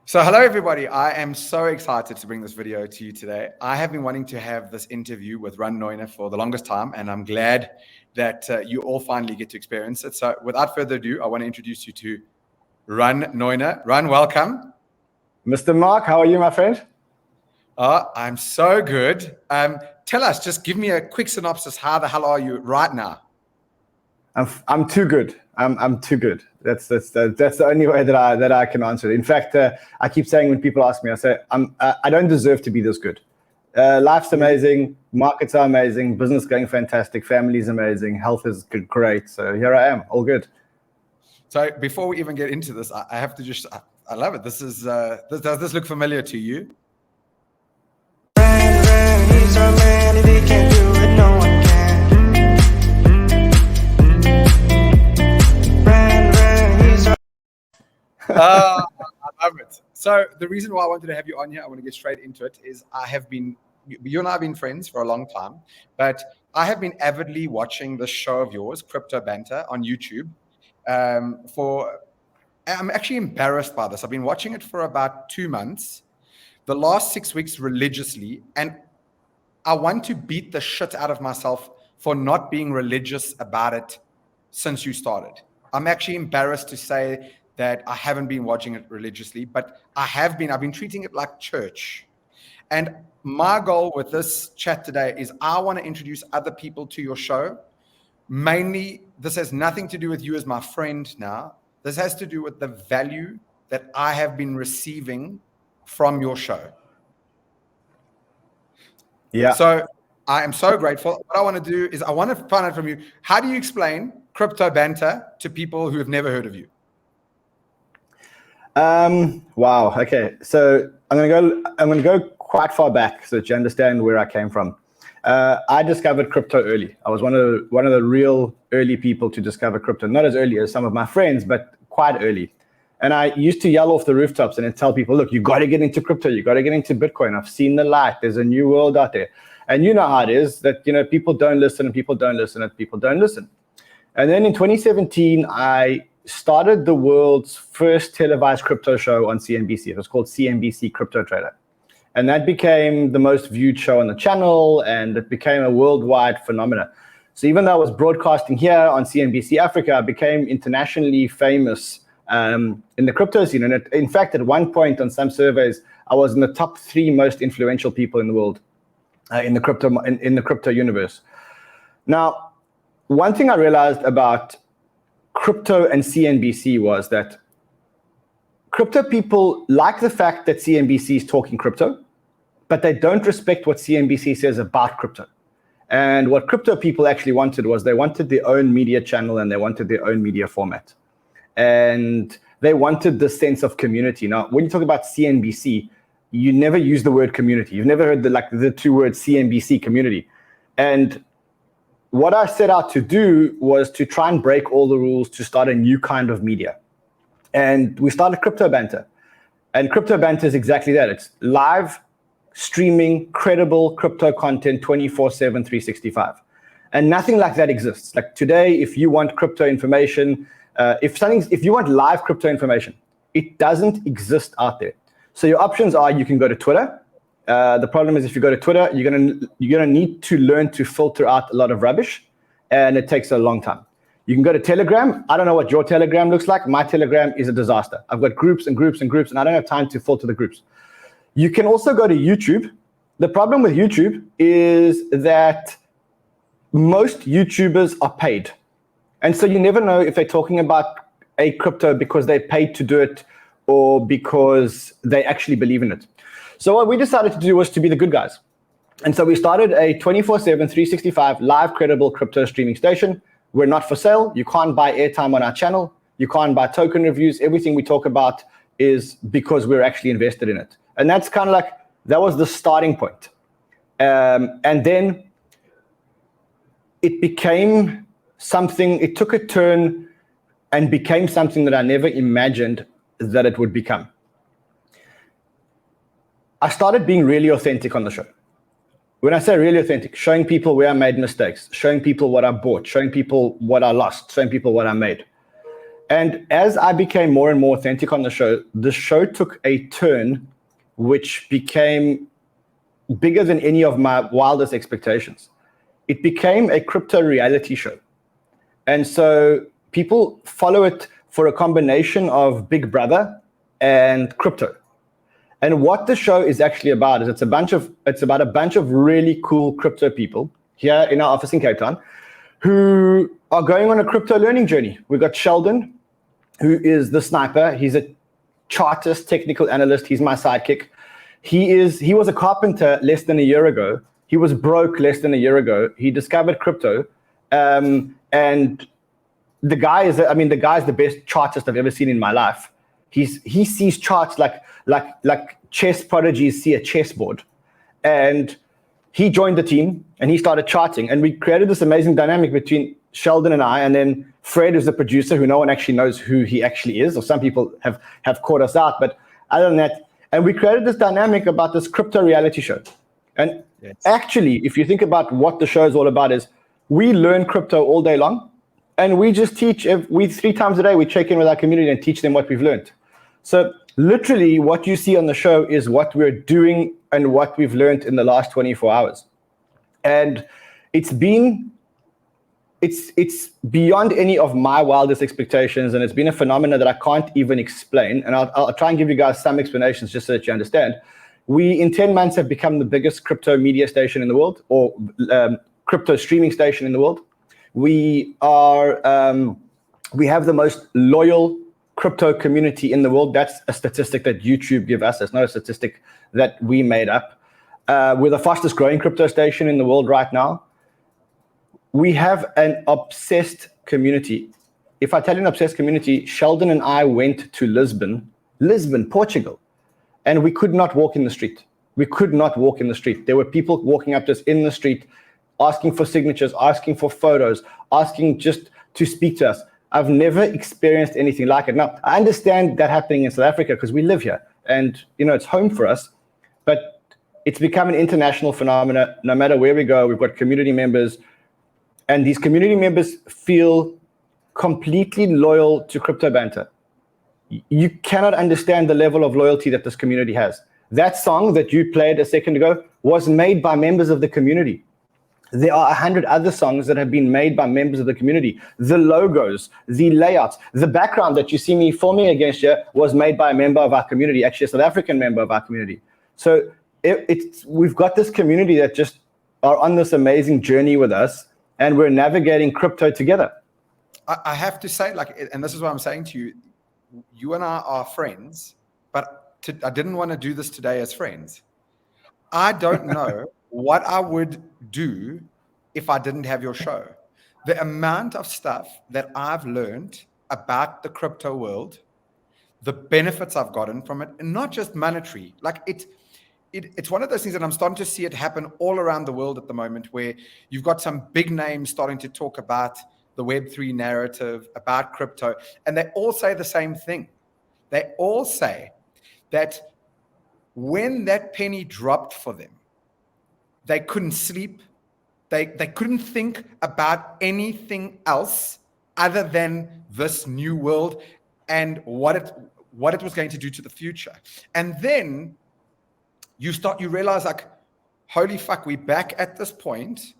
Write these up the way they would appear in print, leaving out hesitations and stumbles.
So hello everybody, I am so excited to bring this video to you today. I have been wanting to have this interview with Neu Ner for the longest time, and I'm glad that you all finally get to experience it. So without further ado, I want to introduce you to Neu Ner. Welcome. Mr. Mark, how are you, my friend? I'm so good. Tell us, just give me a quick synopsis. How the hell are you right now? I'm too good. I'm too good. That's the only way that I can answer it. In fact, I keep saying when people ask me, I say I don't deserve to be this good. Life's amazing, markets are amazing, business going fantastic, family's amazing, health is great. So here I am, all good. So before we even get into this, I have to I love it. This is does this look familiar to you? He's our man, if he can't do it, no one can. I love it. So the reason why I wanted to have you on here, I want to get straight into it, is you and I have been friends for a long time, but I have been avidly watching this show of yours, Crypto Banter, on YouTube. I'm actually embarrassed by this. I've been watching it for about 2 months, the last 6 weeks religiously, and I want to beat the shit out of myself for not being religious about it since you started. I'm actually embarrassed to say that I haven't been watching it religiously, but I've been treating it like church. And my goal with this chat today is I want to introduce other people to your show. Mainly, this has nothing to do with you as my friend now. This has to do with the value that I have been receiving from your show. Yeah. So I am so grateful. What I want to do is I want to find out from you, how do you explain Crypto Banter to people who have never heard of you? Wow. Okay. So I'm gonna go quite far back so that you understand where I came from. I discovered crypto early. I was one of the real early people to discover crypto. Not as early as some of my friends, but quite early. And I used to yell off the rooftops and tell people, look, you got to get into crypto. You got to get into Bitcoin. I've seen the light. There's a new world out there. And you know how it is that, people don't listen and people don't listen and people don't listen. And then in 2017, I started the world's first televised crypto show on CNBC. It was called CNBC Crypto Trader. And that became the most viewed show on the channel, and it became a worldwide phenomenon. So even though I was broadcasting here on CNBC Africa, I became internationally famous in the crypto scene. And in fact, at one point on some surveys, I was in the top 3 most influential people in the world in the crypto universe. Now, one thing I realized about crypto and CNBC was that crypto people like the fact that CNBC is talking crypto, but they don't respect what CNBC says about crypto. And what crypto people actually wanted was they wanted their own media channel and they wanted their own media format. And they wanted the sense of community. Now, when you talk about CNBC, you never use the word community. You've never heard the 2 words CNBC, community. And what I set out to do was to try and break all the rules to start a new kind of media. And we started Crypto Banter. And Crypto Banter is exactly that. It's live, streaming, credible crypto content 24/7, 365. And nothing like that exists. Like today, if you want crypto information, if you want live crypto information, it doesn't exist out there. So your options are you can go to Twitter. The problem is if you go to Twitter, you're gonna need to learn to filter out a lot of rubbish, and it takes a long time. You can go to Telegram. I don't know what your Telegram looks like. My Telegram is a disaster. I've got groups and groups and groups, and I don't have time to filter the groups. You can also go to YouTube. The problem with YouTube is that most YouTubers are paid. And so you never know if they're talking about a crypto because they paid to do it or because they actually believe in it. So what we decided to do was to be the good guys. And so we started a 24/7, 365 live credible crypto streaming station. We're not for sale. You can't buy airtime on our channel. You can't buy token reviews. Everything we talk about is because we're actually invested in it. And that's kind of like, that was the starting point. And then it became something, it took a turn and became something that I never imagined that it would become. I started being really authentic on the show. When I say really authentic, showing people where I made mistakes, showing people what I bought, showing people what I lost, showing people what I made. And as I became more and more authentic on the show took a turn which became bigger than any of my wildest expectations. It became a crypto reality show. And so people follow it for a combination of Big Brother and crypto. And what the show is actually about is it's about a bunch of really cool crypto people here in our office in Cape Town who are going on a crypto learning journey. We've got Sheldon, who is the sniper. He's a chartist, technical analyst. He's my sidekick. He was a carpenter less than a year ago. He was broke less than a year ago. He discovered crypto. And the guy is the best chartist I've ever seen in my life. He sees charts like chess prodigies see a chessboard. And he joined the team and he started charting. And we created this amazing dynamic between Sheldon and I, and then Fred, who's the producer, who no one actually knows who he actually is, or some people have caught us out. But other than that, and we created this dynamic about this crypto reality show. And actually, if you think about what the show is all about, is we learn crypto all day long, and we just teach. 3 times a day, we check in with our community and teach them what we've learned. So literally, what you see on the show is what we're doing and what we've learned in the last 24 hours. And it's beyond any of my wildest expectations, and it's been a phenomenon that I can't even explain. And I'll try and give you guys some explanations just so that you understand. We, in 10 months, have become the biggest crypto media station in the world, or crypto streaming station in the world. We have the most loyal crypto community in the world. That's a statistic that YouTube give us. It's not a statistic that we made up. We're the fastest growing crypto station in the world right now. We have an obsessed community. If I tell you an obsessed community, Sheldon and I went to Lisbon, Portugal, and we could not walk in the street. We could not walk in the street. There were people walking up to us in the street, asking for signatures, asking for photos, asking just to speak to us. I've never experienced anything like it. Now, I understand that happening in South Africa because we live here and, it's home for us, but it's become an international phenomenon. No matter where we go, we've got community members, and these community members feel completely loyal to Crypto Banter. You cannot understand the level of loyalty that this community has. That song that you played a second ago was made by members of the community. There are 100 other songs that have been made by members of the community. The logos, the layouts, the background that you see me filming against here was made by a member of our community, actually a South African member of our community. So we've got this community that just are on this amazing journey with us, and we're navigating crypto together. I have to say, and this is what I'm saying to you, you and I are friends, but I didn't want to do this today as friends. I don't know what I would do if I didn't have your show. The amount of stuff that I've learned about the crypto world, the benefits I've gotten from it, and not just monetary. It's one of those things that I'm starting to see it happen all around the world at the moment, where you've got some big names starting to talk about the Web3 narrative, about crypto, and they all say the same thing. They all say that when that penny dropped for them, they couldn't sleep. They couldn't think about anything else other than this new world and what it was going to do to the future. And then you realize, holy fuck, we're back at this point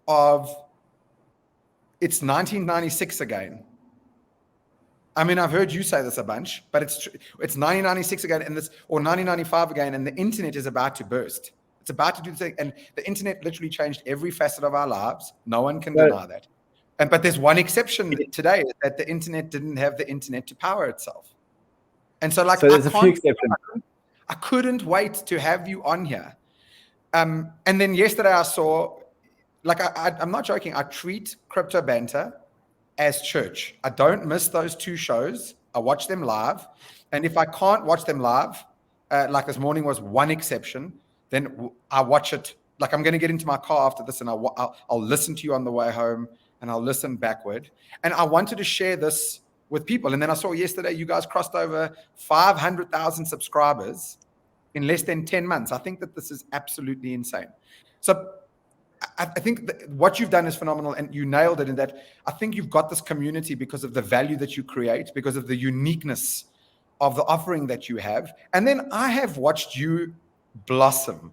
of it's 1996 again. I mean, I've heard you say this a bunch, but it's 1996 again, or 1995 again, and the internet is about to burst. It's about to do the thing, and the internet literally changed every facet of our lives. No one can deny that. But there's one exception today, that the internet didn't have the internet to power itself. And so there's a few exceptions. I couldn't wait to have you on here. And then yesterday I saw, I'm not joking, I treat Crypto Banter as church. I don't miss those 2 shows. I watch them live. And if I can't watch them live, like this morning was one exception, then I watch it. I'm going to get into my car after this and I'll listen to you on the way home and I'll listen backward. And I wanted to share this with people. And then I saw yesterday you guys crossed over 500,000 subscribers in less than 10 months. I think that this is absolutely insane. So I think what you've done is phenomenal, and you nailed it in that I think you've got this community because of the value that you create, because of the uniqueness of the offering that you have. And then I have watched you blossom.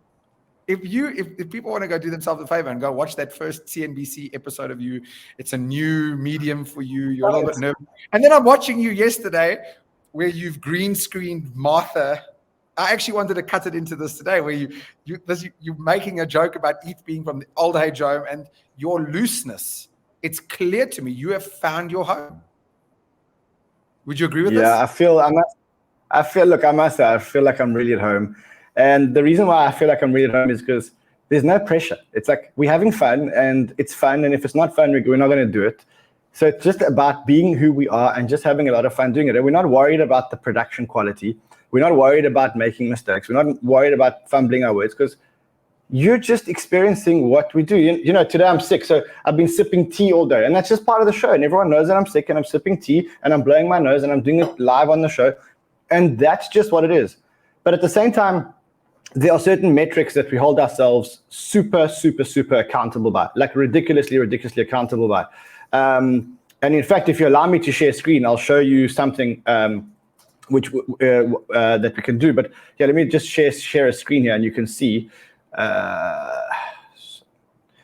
If people want to go do themselves a favor and go watch that first CNBC episode of you, it's a new medium for you. You're a little bit nervous. And then I'm watching you yesterday where you've green screened Martha. I actually wanted to cut it into this today, where you're making a joke about ETH being from the old age home and your looseness. It's clear to me you have found your home. Would you agree with this? Yeah, I feel like I'm really at home. And the reason why I feel like I'm really at home is because there's no pressure. It's like we're having fun, and it's fun. And if it's not fun, we're not going to do it. So it's just about being who we are and just having a lot of fun doing it. And we're not worried about the production quality. We're not worried about making mistakes. We're not worried about fumbling our words, because you're just experiencing what we do. You know, today I'm sick, so I've been sipping tea all day, and that's just part of the show. And everyone knows that I'm sick, and I'm sipping tea, and I'm blowing my nose, and I'm doing it live on the show. And that's just what it is. But at the same time, there are certain metrics that we hold ourselves super, super, super accountable by, like ridiculously accountable by. And in fact, if you allow me to share screen, I'll show you something that we can do. But yeah, let me just share a screen here, and you can see.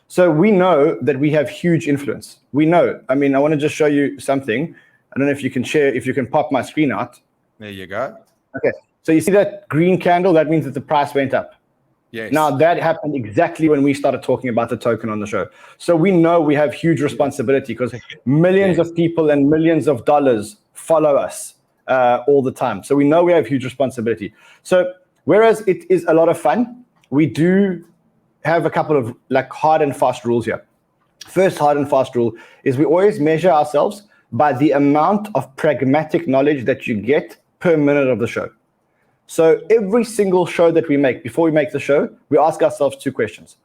So we know that we have huge influence. We know. I mean, I want to just show you something. I don't know if you can share, if you can pop my screen out. There you go. Okay. So you see that green candle? That means that the price went up. Yes. Now that happened exactly when we started talking about the token on the show. So we know we have huge responsibility, because millions of people and millions of dollars follow us all the time. So we know we have huge responsibility. So whereas it is a lot of fun, we do have a couple of like hard and fast rules here. First hard and fast rule is we always measure ourselves by the amount of pragmatic knowledge that you get per minute of the show. So every single show that we make, before we make the show, we ask ourselves two questions.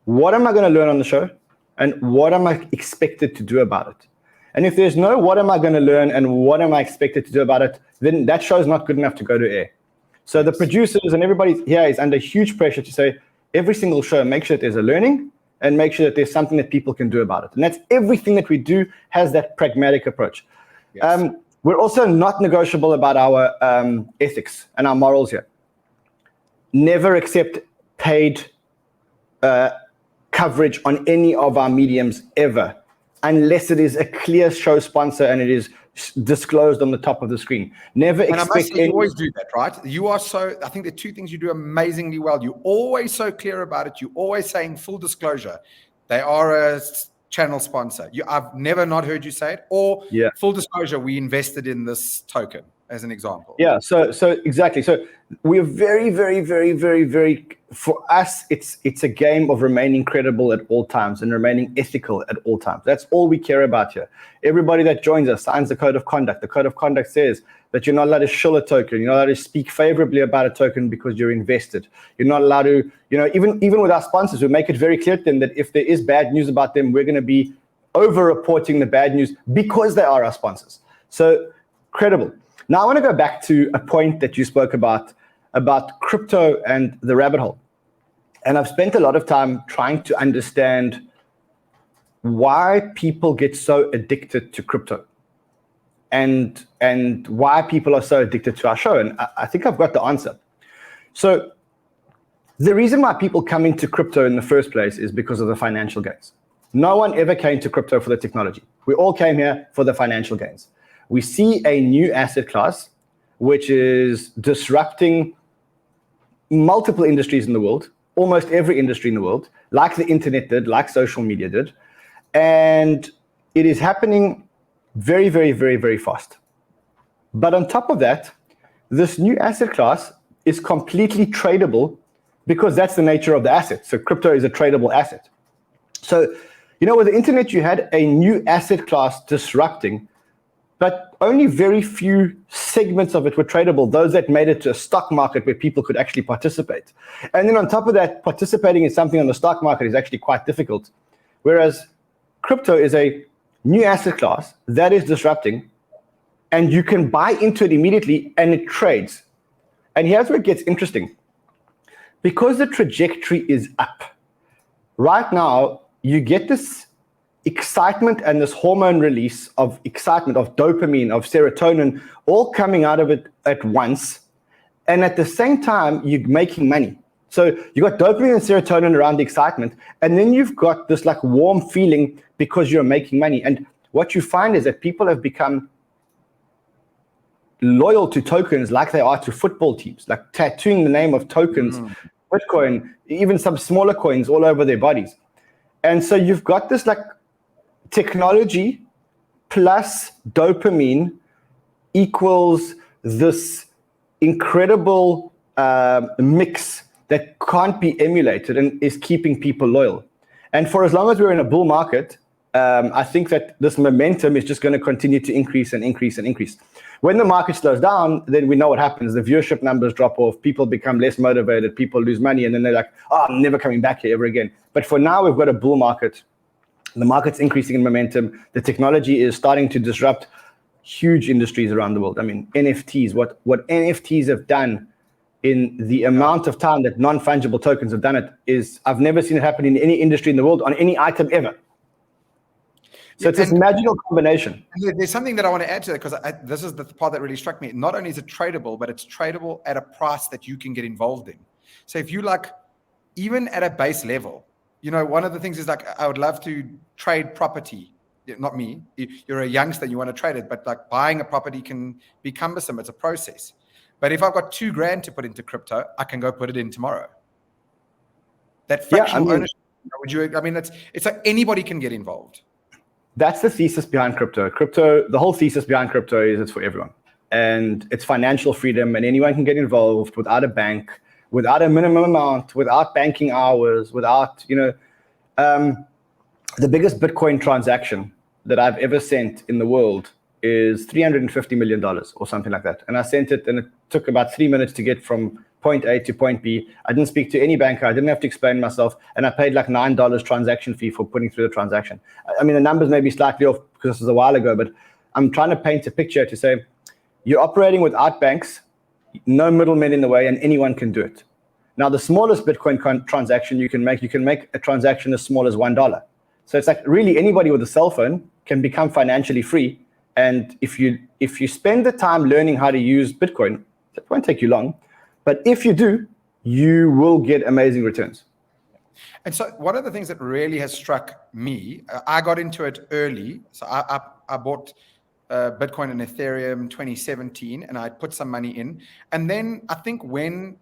What am I going to learn on the show? And what am I expected to do about it? And if there's no what am I going to learn and what am I expected to do about it, then that show is not good enough to go to air. So the producers and everybody here is under huge pressure to say, every single show, make sure that there's a learning and make sure that there's something that people can do about it. And that's everything that we do has that pragmatic approach. Yes. We're also not negotiable about our ethics and our morals here. Never accept paid coverage on any of our mediums ever, unless it is a clear show sponsor and it is disclosed on the top of the screen. Never and expect. I must say, you always do that, right? You are so. I think the two things you do amazingly well. You're always so clear about it. You're always saying full disclosure. They are a channel sponsor. I've never not heard you say it. Or full disclosure, we invested in this token, as an example. Yeah. So exactly. So we're very, very, very, very, very. For us, it's a game of remaining credible at all times and remaining ethical at all times. That's all we care about here. Everybody that joins us signs the code of conduct. The code of conduct says that you're not allowed to shill a token. You're not allowed to speak favorably about a token because you're invested. You're not allowed to, even with our sponsors, we make it very clear to them that if there is bad news about them, we're going to be over-reporting the bad news because they are our sponsors. So credible. Now I want to go back to a point that you spoke about crypto and the rabbit hole. And I've spent a lot of time trying to understand why people get so addicted to crypto and why people are so addicted to our show. And I think I've got the answer. So the reason why people come into crypto in the first place is because of the financial gains. No one ever came to crypto for the technology. We all came here for the financial gains. We see a new asset class, which is disrupting multiple industries in the world, almost every industry in the world, like the internet did, like social media did. And it is happening very, very, very, very fast. But on top of that, this new asset class is completely tradable because that's the nature of the asset. So crypto is a tradable asset. So, with the internet, you had a new asset class disrupting, but only very few segments of it were tradable, those that made it to a stock market where people could actually participate. And then on top of that, participating in something on the stock market is actually quite difficult. Whereas crypto is a new asset class that is disrupting, and you can buy into it immediately and it trades. And here's where it gets interesting. Because the trajectory is up, right now you get this excitement and this hormone release of excitement, of dopamine, of serotonin, all coming out of it at once. And at the same time, you're making money. So you got dopamine and serotonin around the excitement, and then you've got this like warm feeling because you're making money. And what you find is that people have become loyal to tokens like they are to football teams, like tattooing the name of tokens, Bitcoin, even some smaller coins all over their bodies. And so you've got this like technology plus dopamine equals this incredible mix that can't be emulated and is keeping people loyal. And for as long as we're in a bull market, I think that this momentum is just going to continue to increase and increase and increase. When the market slows down, then we know what happens. The viewership numbers drop off, people become less motivated, people lose money, and then they're like, oh, I'm never coming back here ever again. But for now, we've got a bull market. The market's increasing in momentum. The technology is starting to disrupt huge industries around the world. I mean, NFTs, what NFTs have done in the amount of time that non-fungible tokens have done it is, I've never seen it happen in any industry in the world on any item ever. So it's this magical combination. There's something that I want to add to that, because this is the part that really struck me. Not only is it tradable, but it's tradable at a price that you can get involved in. So if you like, even at a base level, you know, one of the things is like, I would love to trade property. Not me. You're a youngster, you want to trade it, but like buying a property can be cumbersome. It's a process. But if I've got $2,000 to put into crypto, I can go put it in tomorrow. That fractional ownership. Would you? I mean, it's like anybody can get involved. That's the thesis behind crypto. The whole thesis behind crypto is it's for everyone. And it's financial freedom, and anyone can get involved without a bank, without a minimum amount, without banking hours, without, the biggest Bitcoin transaction that I've ever sent in the world is $350 million or something like that. And I sent it, and it took about 3 minutes to get from point A to point B. I didn't speak to any banker. I didn't have to explain myself. And I paid like $9 transaction fee for putting through the transaction. I mean, the numbers may be slightly off because this was a while ago, but I'm trying to paint a picture to say, you're operating without banks, no middlemen in the way, and anyone can do it. Now, the smallest Bitcoin transaction you can make a transaction as small as $1. So it's like really anybody with a cell phone can become financially free. And if you spend the time learning how to use Bitcoin, it won't take you long. But if you do, you will get amazing returns. And so one of the things that really has struck me, I got into it early. So I bought Bitcoin and Ethereum 2017, and I put some money in. And then I think when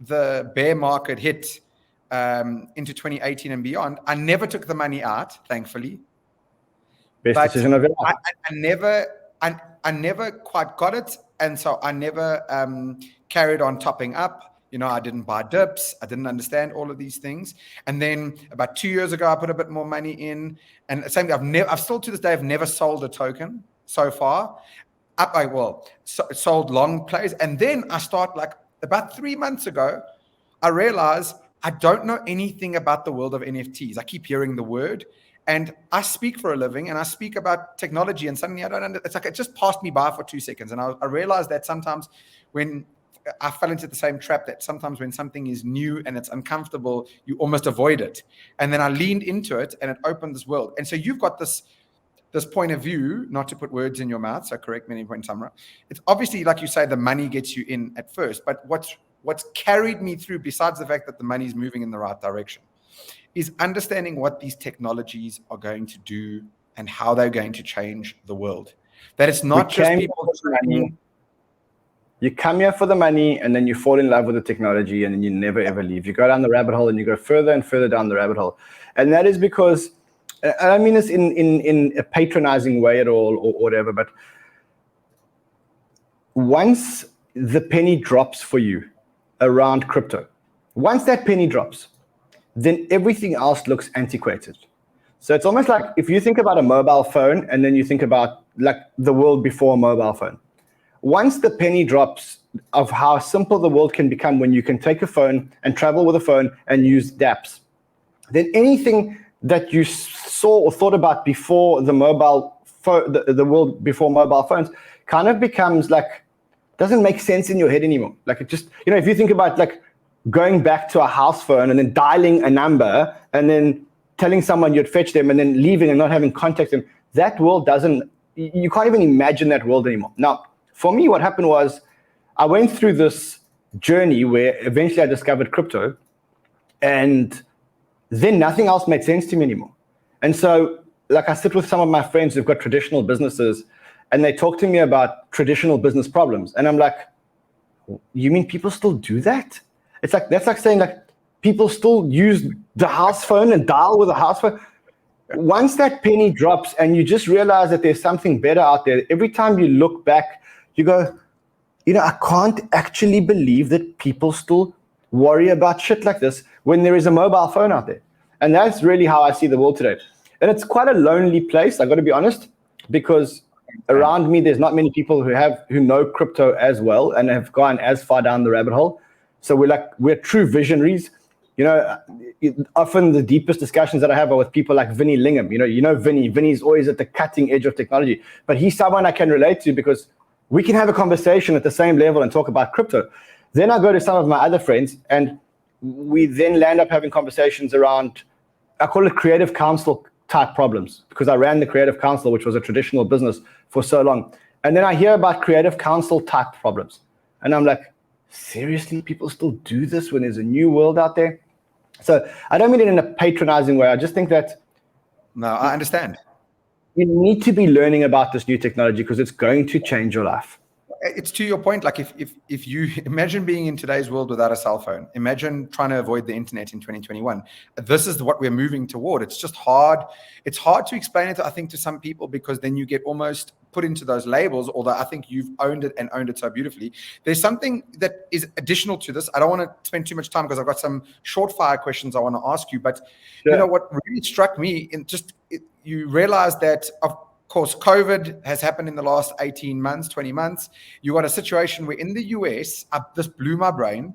the bear market hit into 2018 and beyond, I never took the money out, thankfully. Best decision of your life. I never quite got it. And so I never carried on topping up. You know, I didn't buy dips. I didn't understand all of these things. And then about 2 years ago, I put a bit more money in. And same, I've still to this day, I've never sold a token so far. Sold long plays. And then I start like about 3 months ago, I realized I don't know anything about the world of NFTs. I keep hearing the word. And I speak for a living, and I speak about technology, and suddenly I don't understand. It's like it just passed me by for 2 seconds. And I realized that sometimes when I fell into the same trap, that sometimes when something is new and it's uncomfortable, you almost avoid it. And then I leaned into it, and it opened this world. And so you've got this point of view, not to put words in your mouth, so correct me when Samra. It's obviously, like you say, the money gets you in at first. But what's carried me through, besides the fact that the money is moving in the right direction, is understanding what these technologies are going to do and how they're going to change the world. That it's not just people trading. You come here for the money, and then you fall in love with the technology, and then you never, ever leave. You go down the rabbit hole, and you go further and further down the rabbit hole. And that is because, I don't mean this in a patronizing way at all or whatever, but once the penny drops for you around crypto, once that penny drops, then everything else looks antiquated. So it's almost like if you think about a mobile phone, and then you think about like the world before a mobile phone. Once the penny drops of how simple the world can become when you can take a phone and travel with a phone and use dApps, then anything that you saw or thought about before the mobile phone, the world before mobile phones, kind of becomes like, doesn't make sense in your head anymore. Like it just, if you think about like going back to a house phone and then dialing a number and then telling someone you'd fetch them and then leaving and not having contact them. That world you can't even imagine that world anymore. Now, for me, what happened was I went through this journey where eventually I discovered crypto, and then nothing else made sense to me anymore. And so, like, I sit with some of my friends who've got traditional businesses, and they talk to me about traditional business problems. And I'm like, you mean people still do that? It's like, that's like saying like people still use the house phone and dial with a house phone. Once that penny drops and you just realize that there's something better out there, every time you look back, you go, I can't actually believe that people still worry about shit like this when there is a mobile phone out there. And that's really how I see the world today. And it's quite a lonely place, I got to be honest, because around me, there's not many people who know crypto as well and have gone as far down the rabbit hole. So we're true visionaries. Often the deepest discussions that I have are with people like Vinny Lingham. Vinny's always at the cutting edge of technology, but he's someone I can relate to because we can have a conversation at the same level and talk about crypto. Then I go to some of my other friends and we then land up having conversations around, I call it creative council type problems, because I ran the creative council, which was a traditional business for so long. And then I hear about creative council type problems. And I'm like, seriously, people still do this when there's a new world out there? So I don't mean it in a patronizing way. I just think that. No, I understand. You need to be learning about this new technology because it's going to change your life. It's to your point, like if you imagine being in today's world without a cell phone, imagine trying to avoid the internet in 2021. This is what we're moving toward. It's just hard. It's hard to explain it, I think, to some people because then you get almost put into those labels, although I think you've owned it so beautifully. There's something that is additional to this. I don't want to spend too much time because I've got some short fire questions I want to ask you, but sure. What really struck me you realize that of course, COVID has happened in the last 18 months, 20 months. You got a situation where in the US, this blew my brain,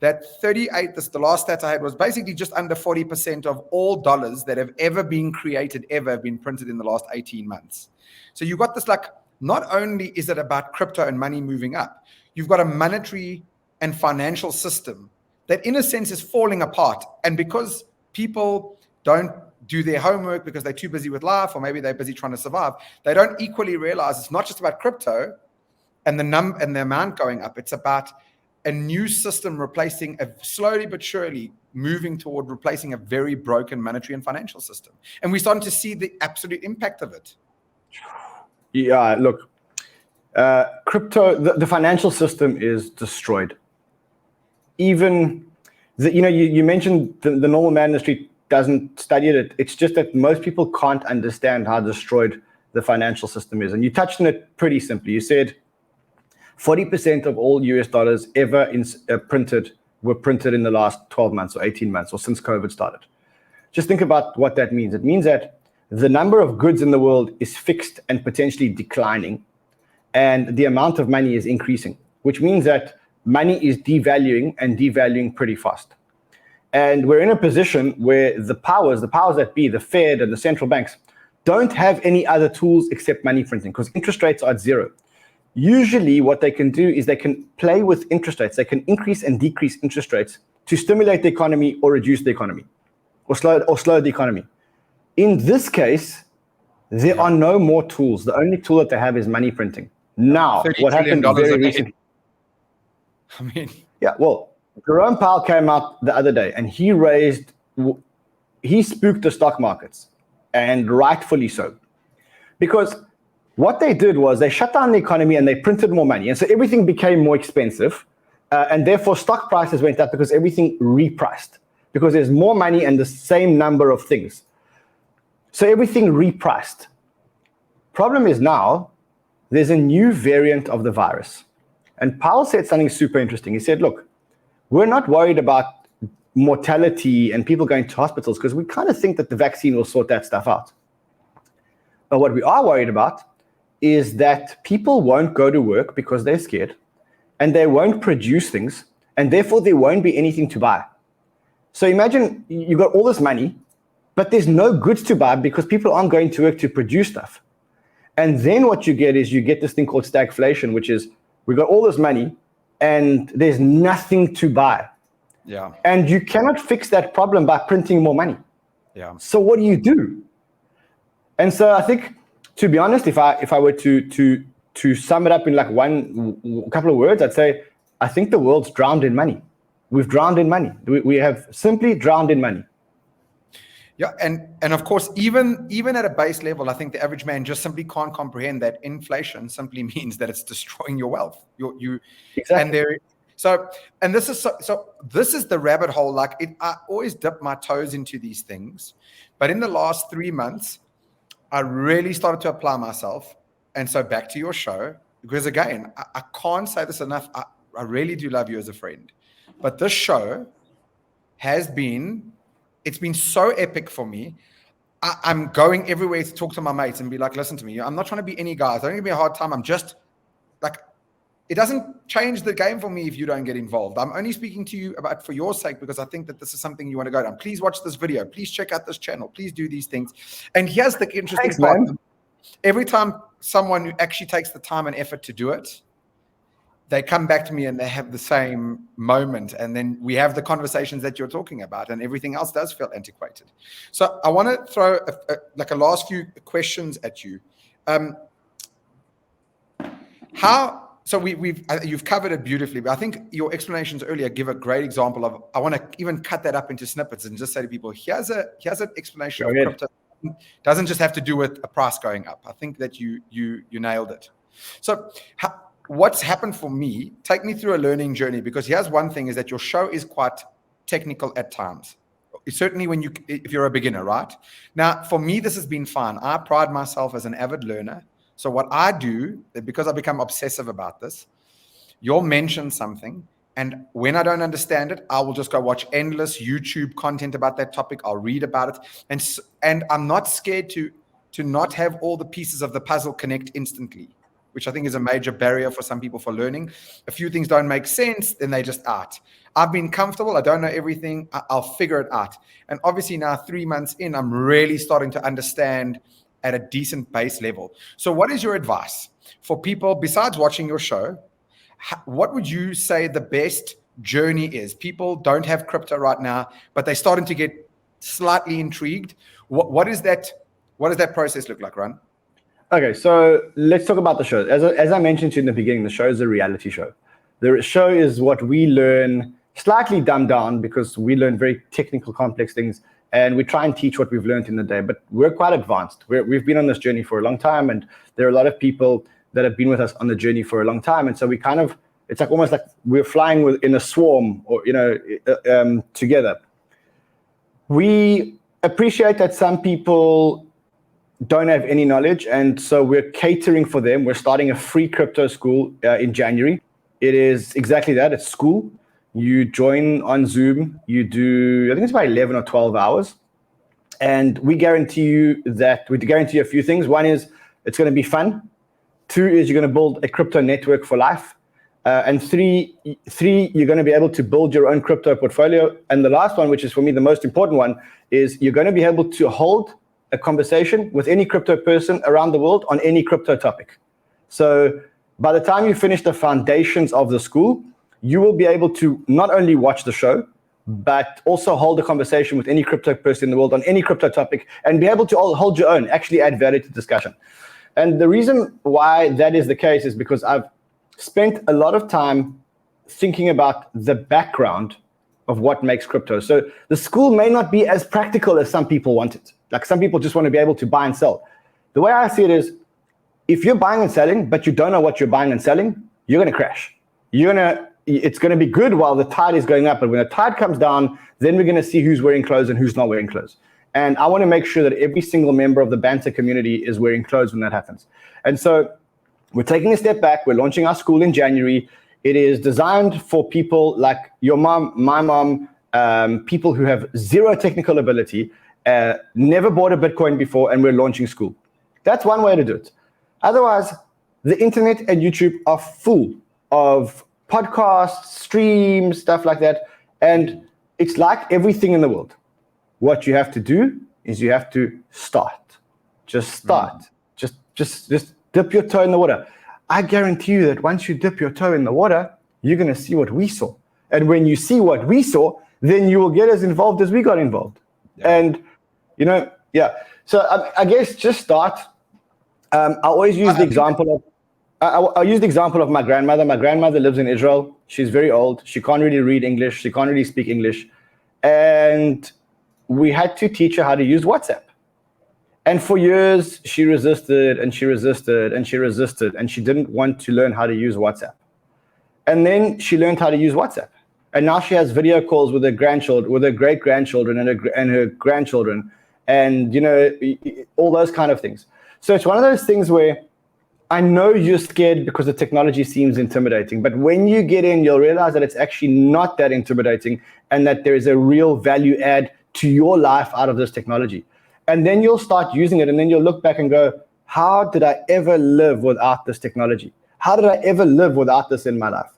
that the last stat I had was basically just under 40% of all dollars that have ever been created, ever have been printed in the last 18 months. So you got this, like, not only is it about crypto and money moving up, you've got a monetary and financial system that in a sense is falling apart. And because people don't do their homework because they're too busy with life, or maybe they're busy trying to survive, they don't equally realize it's not just about crypto and the amount going up. It's about a new system slowly but surely moving toward replacing a very broken monetary and financial system. And we're starting to see the absolute impact of it. Yeah, look, crypto, the financial system is destroyed. Even, you mentioned the normal man in the street doesn't study it. It's just that most people can't understand how destroyed the financial system is. And you touched on it pretty simply. You said 40% of all US dollars ever were printed in the last 12 months or 18 months or since COVID started. Just think about what that means. It means that the number of goods in the world is fixed and potentially declining, and the amount of money is increasing, which means that money is devaluing pretty fast. And we're in a position where the powers that be, the Fed and the central banks, don't have any other tools except money printing because interest rates are at zero. Usually what they can do is they can play with interest rates. They can increase and decrease interest rates to stimulate the economy or reduce the economy or slow the economy. In this case, there are no more tools. The only tool that they have is money printing. Now, what happened very recently? I mean, yeah, well, Jerome Powell came out the other day and he spooked the stock markets, and rightfully so. Because what they did was they shut down the economy and they printed more money. And so everything became more expensive. And therefore stock prices went up because everything repriced. Because there's more money and the same number of things. So everything repriced. Problem is now, there's a new variant of the virus. And Powell said something super interesting. He said, look, we're not worried about mortality and people going to hospitals because we kind of think that the vaccine will sort that stuff out. But what we are worried about is that people won't go to work because they're scared and they won't produce things and therefore there won't be anything to buy. So imagine you got all this money, but there's no goods to buy because people aren't going to work to produce stuff. And then what you get is you get this thing called stagflation, which is we got all this money and there's nothing to buy. Yeah. And you cannot fix that problem by printing more money. Yeah. So what do you do? And so I think, to be honest, if I were to sum it up in like a couple of words, I'd say I think the world's drowned in money. We've drowned in money. We have simply drowned in money. Yeah, and of course, even at a base level, I think the average man just simply can't comprehend that inflation simply means that it's destroying your wealth. You Exactly. and this is this is the rabbit hole. Like I always dip my toes into these things, but in the last 3 months, I really started to apply myself. And so back to your show, because again, I can't say this enough. I really do love you as a friend, but this show has been. It's been so epic for me. I'm going everywhere to talk to my mates and be like, listen to me. I'm not trying to be any guys. Don't give me a hard time. I'm just like, it doesn't change the game for me if you don't get involved. I'm only speaking to you about for your sake because I think that this is something you want to go down. Please watch this video. Please check out this channel. Please do these things. And here's the interesting part. Man. Every time someone who actually takes the time and effort to do it, they come back to me and they have the same moment. And then we have the conversations that you're talking about and everything else does feel antiquated. So I want to throw a last few questions at you. You've covered it beautifully, but I think your explanations earlier give a great example of, I want to even cut that up into snippets and just say to people, here's an explanation of crypto. It doesn't just have to do with a price going up. I think that you nailed it. So what's happened for me, take me through a learning journey, because here's one thing is that your show is quite technical at times. Certainly if you're a beginner, right? Now, for me, this has been fun. I pride myself as an avid learner. So what I do, because I become obsessive about this, you'll mention something, and when I don't understand it, I will just go watch endless YouTube content about that topic. I'll read about it. And I'm not scared to not have all the pieces of the puzzle connect instantly, which I think is a major barrier for some people for learning. A few things don't make sense, then they just out. I've been comfortable. I don't know everything. I'll figure it out. And obviously now 3 months in, I'm really starting to understand at a decent base level. So what is your advice for people, besides watching your show? What would you say the best journey is? People don't have crypto right now, but they're starting to get slightly intrigued. What does that process look like, Ron? Okay, so let's talk about the show. As I mentioned to you in the beginning, the show is a reality show. The show is what we learn, slightly dumbed down because we learn very technical, complex things, and we try and teach what we've learned in the day. But we're quite advanced. We've been on this journey for a long time, and there are a lot of people that have been with us on the journey for a long time. And so we it's like almost like we're flying in a swarm, or together. We appreciate that some people don't have any knowledge, and so we're catering for them. We're starting a free crypto school in January. It is exactly that. It's school. You join on Zoom. You do, I think it's about 11 or 12 hours. And we guarantee you a few things. One is it's going to be fun. 2 is you're going to build a crypto network for life. And three, you're going to be able to build your own crypto portfolio. And the last one, which is for me the most important one, is you're going to be able to hold a conversation with any crypto person around the world on any crypto topic. So by the time you finish the foundations of the school, you will be able to not only watch the show, but also hold a conversation with any crypto person in the world on any crypto topic and be able to hold your own, actually add value to discussion. And the reason why that is the case is because I've spent a lot of time thinking about the background of what makes crypto. So the school may not be as practical as some people want it. Like some people just want to be able to buy and sell. The way I see it is, if you're buying and selling, but you don't know what you're buying and selling, you're going to crash. It's going to be good while the tide is going up, but when the tide comes down, then we're going to see who's wearing clothes and who's not wearing clothes. And I want to make sure that every single member of the Banter community is wearing clothes when that happens. And so we're taking a step back. We're launching our school in January. It is designed for people like your mom, my mom, people who have zero technical ability, never bought a Bitcoin before, and we're launching school. That's one way to do it. Otherwise, the internet and YouTube are full of podcasts, streams, stuff like that. And it's like everything in the world. What you have to do is you have to start. Just start. Just dip your toe in the water. I guarantee you that once you dip your toe in the water, you're going to see what we saw. And when you see what we saw, then you will get as involved as we got involved. Yeah. And, So I guess just start. I always use the example of, I use the example of my grandmother. My grandmother lives in Israel. She's very old. She can't really read English. She can't really speak English. And we had to teach her how to use WhatsApp. And for years, she resisted and she resisted and she resisted, and she didn't want to learn how to use WhatsApp. And then she learned how to use WhatsApp. And now she has video calls with her grandchildren, with her great-grandchildren and her grandchildren, and all those kind of things. So it's one of those things where I know you're scared because the technology seems intimidating, but when you get in, you'll realize that it's actually not that intimidating, and that there is a real value add to your life out of this technology. And then you'll start using it, and then you'll look back and go, how did I ever live without this technology? How did I ever live without this in my life?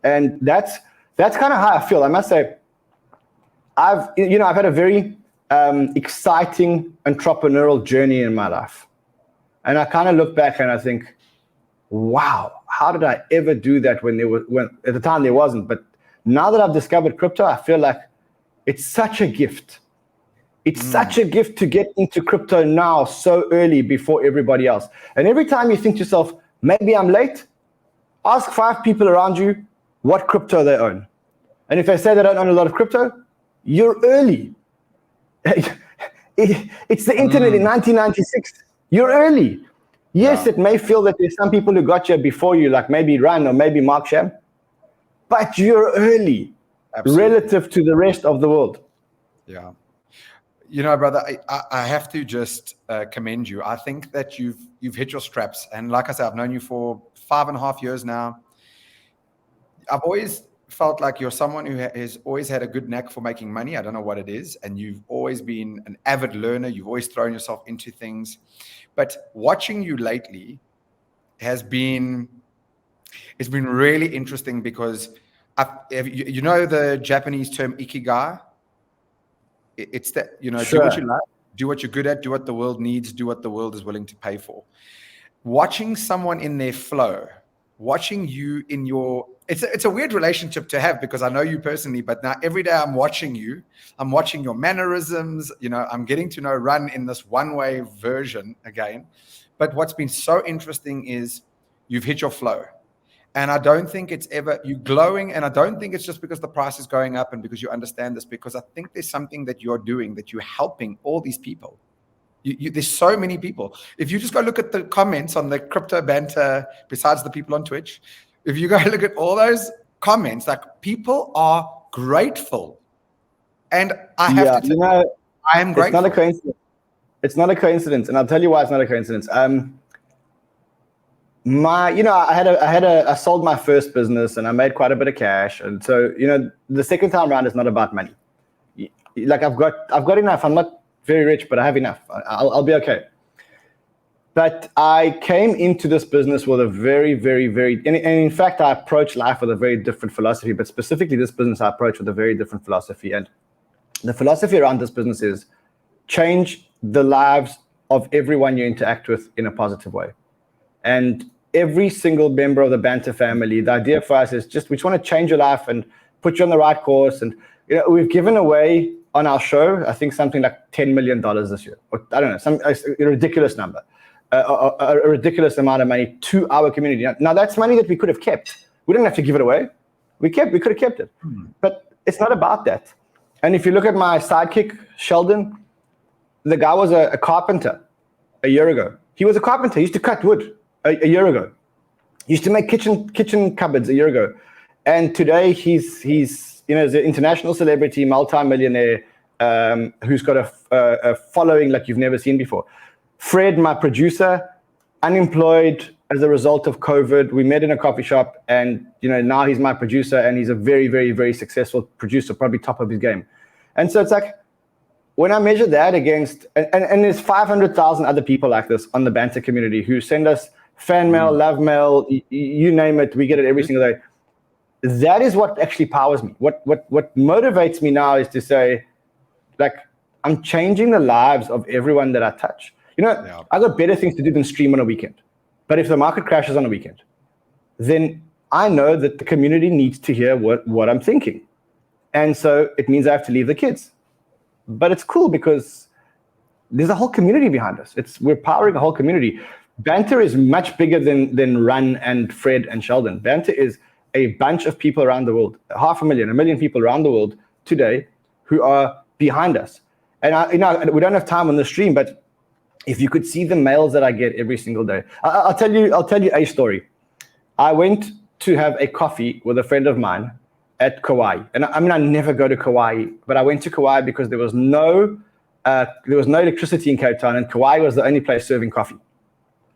And that's kind of how I feel. I must say, I've had a very exciting entrepreneurial journey in my life. And I kind of look back and I think, wow, how did I ever do that when at the time there wasn't? But now that I've discovered crypto, I feel like it's such a gift. It's such a gift to get into crypto now so early before everybody else. And every time you think to yourself, maybe I'm late, ask 5 people around you what crypto they own. And if they say they don't own a lot of crypto, you're early. It's the internet in 1996. You're early. Yes, It may feel that there's some people who got here before you, like maybe Ryan or maybe Mark Sham, but you're early. Absolutely. Relative to the rest of the world. Yeah. Brother, I have to just commend you. I think that you've hit your straps. And like I said, I've known you for 5.5 years now. I've always felt like you're someone who has always had a good knack for making money. I don't know what it is. And you've always been an avid learner. You've always thrown yourself into things. But watching you lately it's been really interesting, because the Japanese term ikigai? It's that, Sure. Do what you like, do what you're good at, do what the world needs, do what the world is willing to pay for. Watching someone in their flow, watching you in your, it's a weird relationship to have, because I know you personally, but now every day I'm watching you, I'm watching your mannerisms, I'm getting to know Run in this one-way version again. But what's been so interesting is you've hit your flow. And I don't think it's ever you glowing. And I don't think it's just because the price is going up and because you understand this, because I think there's something that you're doing, that you're helping all these people. There's so many people. If you just go look at the comments on the Crypto Banter, besides the people on Twitch, if you go look at all those comments, like, people are grateful. And I have to tell you, I am grateful. It's not a coincidence. It's not a coincidence. And I'll tell you why it's not a coincidence. I sold my first business and I made quite a bit of cash. And so, the second time around is not about money. Like, I've got enough. I'm not very rich, but I have enough. I'll be okay. But I came into this business with a very, very, very, and in fact, I approach life with a very different philosophy, but specifically this business I approach with a very different philosophy. And the philosophy around this business is change the lives of everyone you interact with in a positive way. And every single member of the Banter family, the idea for us is we just want to change your life and put you on the right course. And we've given away on our show, I think something like $10 million this year, or I don't know, a ridiculous number, a ridiculous amount of money to our community. Now that's money that we could have kept. We didn't have to give it away. We could have kept it, but it's not about that. And if you look at my sidekick, Sheldon, the guy was a carpenter a year ago. He was a carpenter. He used to cut wood a year ago. He used to make kitchen cupboards a year ago. And today he's an international celebrity, multi-millionaire, who's got a following like you've never seen before. Fred, my producer, unemployed as a result of COVID. We met in a coffee shop, and now he's my producer, and he's a very, very, very successful producer, probably top of his game. And so it's like, when I measure that against, and there's 500,000 other people like this on the Banter community who send us fan mail, love mail, you name it, we get it every single day. That is what actually powers me. What motivates me now is to say, like, I'm changing the lives of everyone that I touch. I got better things to do than stream on a weekend. But if the market crashes on a weekend, then I know that the community needs to hear what I'm thinking. And so it means I have to leave the kids. But it's cool because there's a whole community behind us. We're powering a whole community. Banter is much bigger than Run and Fred and Sheldon. Banter is a bunch of people around the world, 500,000, 1 million people around the world today who are behind us. And we don't have time on the stream, but if you could see the mails that I get every single day, I'll tell you a story. I went to have a coffee with a friend of mine at Kauai, and I never go to Kauai, but I went to Kauai because there was no electricity in Cape Town, and Kauai was the only place serving coffee.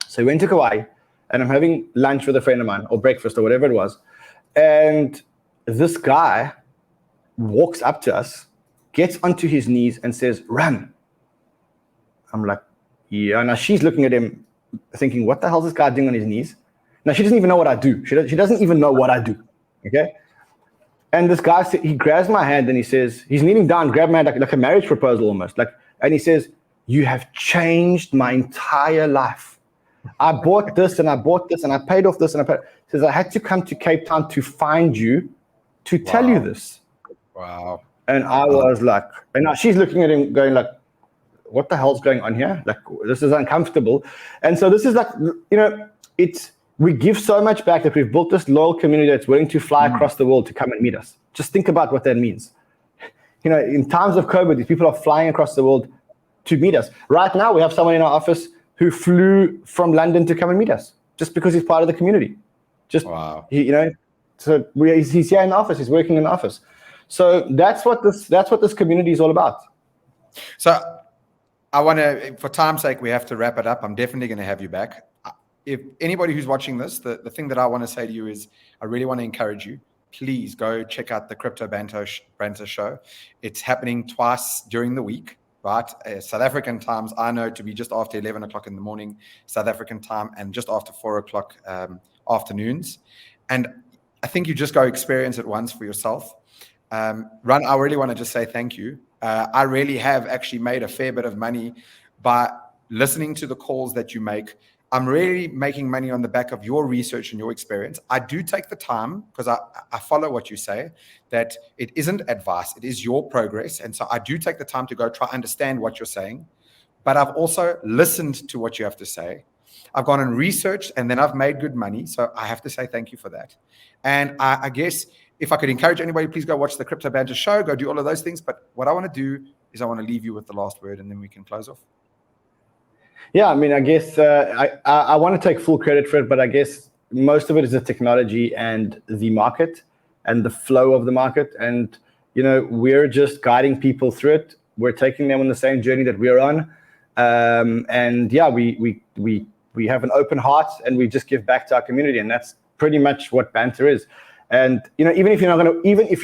So we went to Kauai, and I'm having lunch with a friend of mine, or breakfast, or whatever it was, and this guy walks up to us, gets onto his knees, and says, "Run." I'm like, yeah. Now she's looking at him, thinking, "What the hell is this guy doing on his knees?" Now she doesn't even know what I do. She doesn't even know what I do. Okay. And this guy, he grabs my hand and he says, he's kneeling down, grab my hand like a marriage proposal almost. And he says, "You have changed my entire life. I bought this and I bought this and I paid off this and I paid." He says, "I had to come to Cape Town to find you, to tell you this." Wow. And I was like, and now she's looking at him going like, "What the hell's going on here? Like, this is uncomfortable." And so this is like, we give so much back that we've built this loyal community that's willing to fly across the world to come and meet us. Just think about what that means. In times of COVID, these people are flying across the world to meet us. Right now, we have someone in our office who flew from London to come and meet us just because he's part of the community. Wow. So he's here in the office. He's working in the office. So that's what this community is all about. So I want to, for time's sake, we have to wrap it up. I'm definitely going to have you back. If anybody who's watching this, the thing that I want to say to you is I really want to encourage you. Please go check out the Crypto Banter show. It's happening twice during the week, right? South African times, I know to be just after 11 o'clock in the morning, South African time, and just after 4 o'clock afternoons. And I think you just go experience it once for yourself. Run, I really want to just say thank you. I really have actually made a fair bit of money by listening to the calls that you make. I'm really making money on the back of your research and your experience. I do take the time, because I follow what you say, that it isn't advice, it is your progress. And so I do take the time to go try understand what you're saying. But I've also listened to what you have to say. I've gone and researched, and then I've made good money. So I have to say thank you for that. And I guess if I could encourage anybody, please go watch the Crypto Banter show, go do all of those things. But what I want to do is I want to leave you with the last word, and then we can close off. Yeah, I guess I want to take full credit for it, but I guess most of it is the technology and the market and the flow of the market. And, we're just guiding people through it. We're taking them on the same journey that we're on. And yeah, we have an open heart, and we just give back to our community. And that's pretty much what Banter is. And, even if you're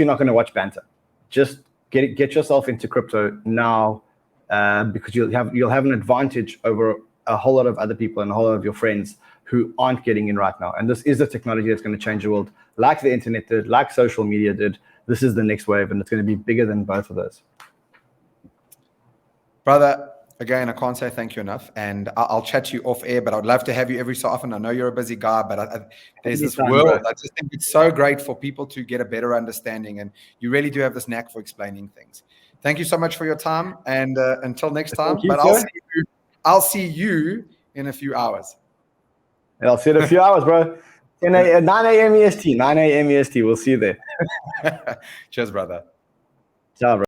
not going to watch Banter, just get yourself into crypto now. Because you'll have an advantage over a whole lot of other people and a whole lot of your friends who aren't getting in right now. And this is the technology that's going to change the world, like the internet did, like social media did. This is the next wave, and it's going to be bigger than both of those. Brother, again, I can't say thank you enough. And I'll chat to you off air, but I'd love to have you every so often. I know you're a busy guy, but there's this world. I just think it's so great for people to get a better understanding. And you really do have this knack for explaining things. Thank you so much for your time, and until next time. But I'll see you in a few hours. I'll see you in a few hours, bro. 9 a.m. EST. 9 a.m. EST. We'll see you there. Cheers, brother. Ciao, bro.